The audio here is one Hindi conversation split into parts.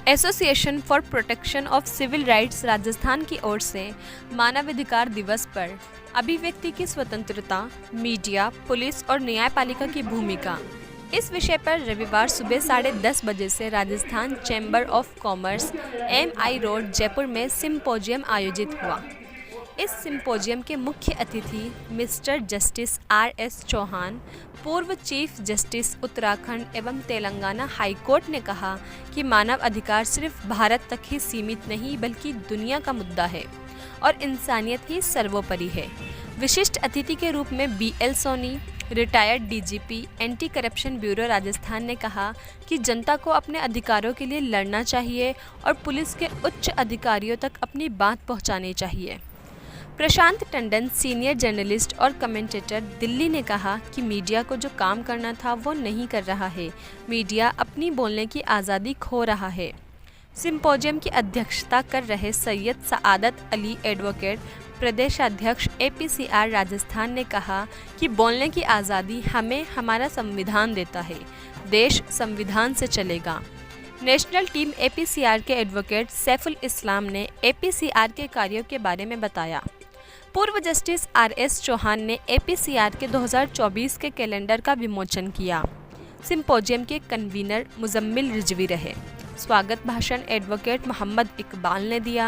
Association for protection of civil rights Rajasthan की ओर से मानवाधिकार दिवस पर अभिव्यक्ति की स्वतंत्रता, मीडिया, पुलिस और न्यायपालिका की भूमिका, इस विषय पर रविवार सुबह 10:30 बजे से Rajasthan chamber of commerce MI road Jaipur में सिम्पोजियम आयोजित हुआ। इस सिम्पोजियम के मुख्य अतिथि मिस्टर जस्टिस RS चौहान, पूर्व चीफ जस्टिस उत्तराखंड एवं तेलंगाना हाई कोर्ट ने कहा कि मानव अधिकार सिर्फ भारत तक ही सीमित नहीं बल्कि दुनिया का मुद्दा है और इंसानियत ही सर्वोपरि है। विशिष्ट अतिथि के रूप में BL Soni, retired DGP anti corruption bureau Rajasthan ने कहा कि जनता को अपने अधिकारों के लिए लड़ना चाहिए और पुलिस के उच्च अधिकारियों तक अपनी बात पहुंचानी चाहिए। प्रशांत टंडन, सीनियर जर्नलिस्ट और कमेंटेटर, दिल्ली ने कहा कि मीडिया को जो काम करना था वो नहीं कर रहा है। मीडिया अपनी बोलने की आज़ादी खो रहा है। सिम्पोजियम की अध्यक्षता कर रहे सैयद सआदत अली एडवोकेट, प्रदेशाध्यक्ष APCR राजस्थान ने कहा कि बोलने की आज़ादी हमें हमारा संविधान देता है। देश संविधान से चलेगा। नेशनल टीम APCR के एडवोकेट सैफुल इस्लाम ने APCR के कार्यों के बारे में बताया। पूर्व जस्टिस RS चौहान ने APCR के 2024 के कैलेंडर का विमोचन किया। सिम्पोजियम के कन्वीनर मुजम्मिल रिजवी रहे। स्वागत भाषण एडवोकेट मोहम्मद इकबाल ने दिया।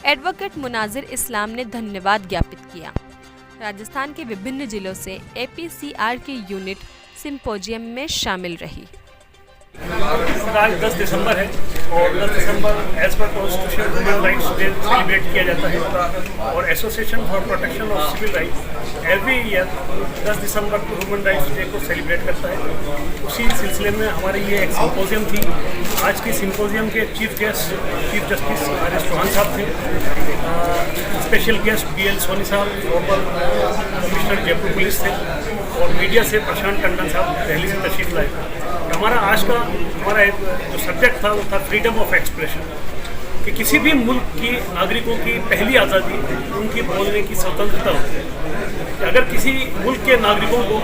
एडवोकेट मुनाजिर इस्लाम ने धन्यवाद ज्ञापित किया। राजस्थान के विभिन्न जिलों से APCR की यूनिट सिम्पोजियम में शामिल रही। आज 10 दिसंबर है और 10 दिसंबर as per constitution human rights day celebrate किया जाता है और association for protection of civil rights every year 10 दिसंबर को ह्यूमन राइट्स डे को सेलिब्रेट करता है। उसी सिलसिले में हमारी ये एक सिम्पोजियम थी। आज की सिम्पोजियम के chief guest chief justice RS Chauhan साहब थे। स्पेशल गेस्ट BL सोनी साहब, फॉर्मर कमिश्नर जयपुर पुलिस थे और मीडिया से प्रशांत टंडन साहब दिल्ली से तशरीफ लाए। हमारा आज का जो सब्जेक्ट था वो था फ्रीडम ऑफ एक्सप्रेशन, कि किसी भी मुल्क की नागरिकों की पहली आज़ादी उनकी बोलने की स्वतंत्रता होती है। अगर किसी मुल्क के नागरिकों को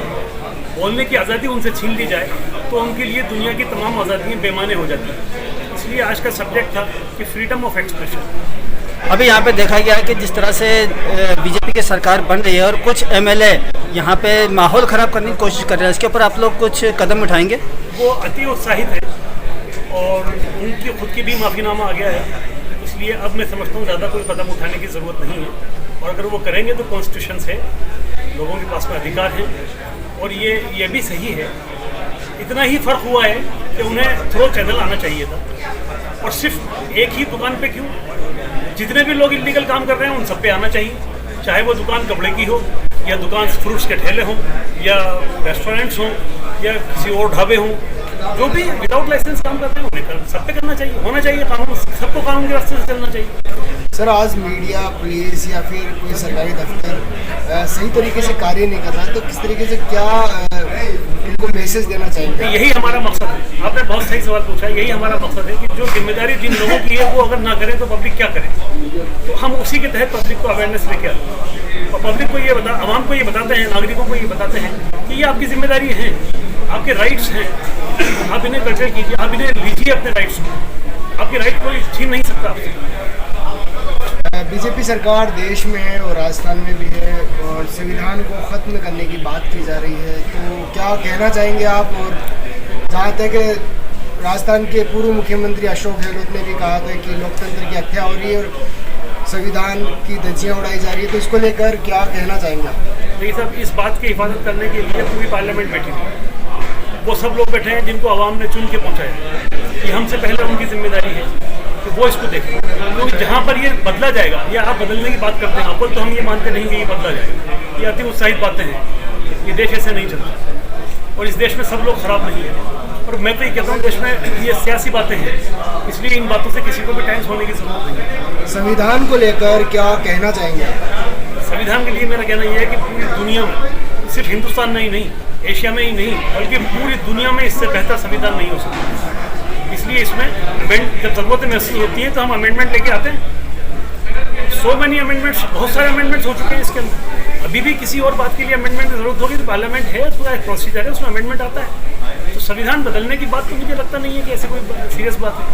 बोलने की आज़ादी उनसे छीन ली जाए तो उनके लिए दुनिया की तमाम आज़ादियाँ बेमाने हो जाती हैं। इसलिए आज का सब्जेक्ट था कि फ्रीडम ऑफ एक्सप्रेशन। अभी यहाँ पे देखा गया है कि जिस तरह से BJP की सरकार बन रही है और कुछ MLA यहाँ पे माहौल ख़राब करने की कोशिश कर रहे हैं, इसके ऊपर आप लोग कुछ कदम उठाएंगे? वो अति उत्साहित है और उनकी खुद की भी माफ़ीनामा आ गया है। इसलिए अब मैं समझता हूँ ज़्यादा कोई कदम उठाने की ज़रूरत नहीं है और अगर वो करेंगे तो कॉन्स्टिट्यूशन से लोगों के पास में अधिकार है और ये भी सही है। इतना ही फ़र्क हुआ है कि उन्हें थ्रो चैनल आना चाहिए था और सिर्फ एक ही दुकान पे क्यों, जितने भी लोग इलीगल काम कर रहे हैं उन सब पे आना चाहिए, चाहे वो दुकान कपड़े की हो या दुकान फ्रूट्स के ठेले हों या रेस्टोरेंट्स हों या किसी और ढाबे हों, जो भी विदाउट लाइसेंस काम करते हैं उन्हें सब पे करना चाहिए, होना चाहिए कानून, सबको कानून के रास्ते से चलना चाहिए। सर, आज मीडिया, पुलिस या फिर कोई सरकारी दफ्तर सही तरीके से कार्य नहीं कर रहा है, तो किस तरीके से क्या उनको मैसेज देना चाहिए? यही हमारा मकसद है। आपने बहुत सही सवाल पूछा। यही हमारा मकसद है कि जो जिम्मेदारी जिन लोगों की है वो अगर ना करें तो पब्लिक क्या करे। तो हम उसी के तहत पब्लिक को अवेयरनेस लेके आते हैं और पब्लिक को ये आवाम को ये बताते हैं, नागरिकों को ये बताते हैं कि ये आपकी जिम्मेदारी है, आपके राइट्स हैं, आप इन्हें कर्टल कीजिए, आप इन्हें लीजिए अपने राइट्स को। आपके राइट कोई छीन नहीं सकता आपसे। BJP सरकार देश में है और राजस्थान में भी है और संविधान को ख़त्म करने की बात की जा रही है, तो क्या कहना चाहेंगे आप? और जहाँ तक राजस्थान के पूर्व मुख्यमंत्री अशोक गहलोत ने भी कहा था कि लोकतंत्र की हत्या हो रही है और संविधान की धज्जियाँ उड़ाई जा रही है, तो इसको लेकर क्या कहना चाहेंगे? देखिए साहब, इस बात की हिफाजत करने के लिए पूरी पार्लियामेंट बैठी थी। वो सब लोग बैठे हैं जिनको आवाम ने चुन के पहुँचाया। ये हमसे पहले उनकी जिम्मेदारी है कि वो इसको देखें, क्योंकि जहाँ पर ये बदला जाएगा या आप बदलने की बात करते हैं अपन, तो हम ये मानते नहीं कि ये बदला जाएगा। ये अति उत्साहित बातें हैं। ये देश ऐसे नहीं चलता और इस देश में सब लोग खराब नहीं है। और मैं तो ये कहता हूँ देश में ये सियासी बातें हैं, इसलिए इन बातों से किसी को भी टेंस होने की जरूरत नहीं है। संविधान को लेकर क्या कहना चाहेंगे? संविधान के लिए मेरा कहना यह है कि पूरी दुनिया में, सिर्फ हिंदुस्तान में ही नहीं, एशिया में ही नहीं, बल्कि पूरी दुनिया में इससे बेहतर संविधान नहीं हो सकता। इसलिए इसमें जब ज़रूरत महसूस होती है तो हम अमेंडमेंट लेके आते हैं। सो मैनी अमेंडमेंट्स, बहुत सारे अमेंडमेंट्स हो चुके हैं इसके अंदर। अभी भी किसी और बात के लिए अमेंडमेंट की जरूरत होगी तो पार्लियामेंट है, पूरा एक प्रोसीजर है, उसमें अमेंडमेंट आता है। तो संविधान बदलने की बात तो मुझे लगता नहीं है कि ऐसी कोई सीरियस बात है।